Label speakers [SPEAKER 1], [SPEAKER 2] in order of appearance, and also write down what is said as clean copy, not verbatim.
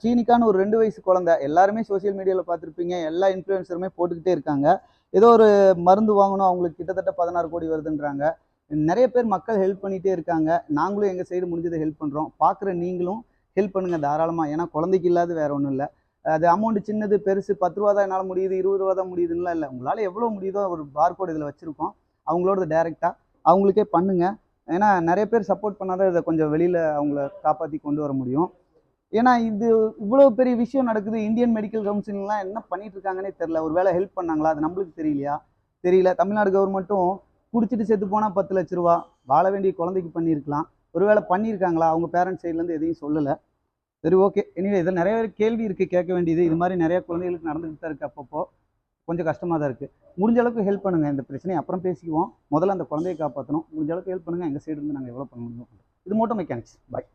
[SPEAKER 1] சீனிக்கான்னு ஒரு 2 வயசு குழந்தை எல்லாருமே சோசியல் மீடியாவில் பார்த்துருப்பீங்க. எல்லா இன்ஃப்ளூயன்சருமே போட்டுக்கிட்டே இருக்காங்க. ஏதோ ஒரு மருந்து வாங்கணும், அவங்களுக்கு கிட்டத்தட்ட 16 கோடி வருதுன்றாங்க. நிறைய பேர் மக்கள் ஹெல்ப் பண்ணிகிட்டே இருக்காங்க. நாங்களும் எங்கள் சைடு முடிஞ்சதை ஹெல்ப் பண்ணுறோம். பார்க்குற நீங்களும் ஹெல்ப் பண்ணுங்கள் தாராளமாக. ஏன்னா குழந்தைக்கு இல்லாத வேற ஒன்றும் இல்லை. அது அமௌண்ட் சின்னது பெருசு 10 ரூபா தான் என்னால் முடியுது, 20 ரூபா தான் முடியுதுன்னா இல்லை. உங்களால் எவ்வளோ முடியுதோ ஒரு பார்கோட் இதில் வச்சுருக்கோம். அவங்களோட டைரெக்டாக அவங்களுக்கே பண்ணுங்கள். ஏன்னா நிறைய பேர் சப்போர்ட் பண்ணாதான் இதை கொஞ்சம் வெளியில் அவங்கள காப்பாற்றி கொண்டு வர முடியும். ஏன்னா இது இவ்வளோ பெரிய விஷயம் நடக்குது. இந்தியன் மெடிக்கல் கவுன்சில்லாம் என்ன பண்ணிட்டு இருக்காங்கன்னே தெரில. ஒரு வேளை ஹெல்ப் பண்ணாங்களா? அது நம்மளுக்கு தெரியலையா? தெரியல. தமிழ்நாடு கவர்மெண்ட்டும் குடிச்சிட்டு செத்து போனால் 10 லட்ச ரூபா வாழ வேண்டிய குழந்தைக்கு பண்ணியிருக்கலாம். ஒருவேளை பண்ணியிருக்காங்களா? அவங்க பேரண்ட்ஸ் சைட்லேருந்து எதையும் சொல்லலை. சரி, ஓகே. எனிவே இதில் நிறைய கேள்வி இருக்குது கேட்க வேண்டியது. இது மாதிரி நிறைய குழந்தைகளுக்கு நடந்துகிட்டு தான் இருக்குது. அப்பப்போ கொஞ்சம் கஷ்டமாக தான் இருக்குது. முடிஞ்ச அளவுக்கு ஹெல்ப் பண்ணுங்கள். இந்த பிரச்சனையை அப்புறம் பேசிக்குவோம். முதல்ல அந்த குழந்தையை காப்பாற்றணும். முடிஞ்ச அளவுக்கு ஹெல்ப் பண்ணுங்கள். எங்கள் சைடு இருந்து நாங்கள் எவ்வளோ பண்ண முடியும். இது மோட்டோ மெக்கானிக்ஸ். பாய்.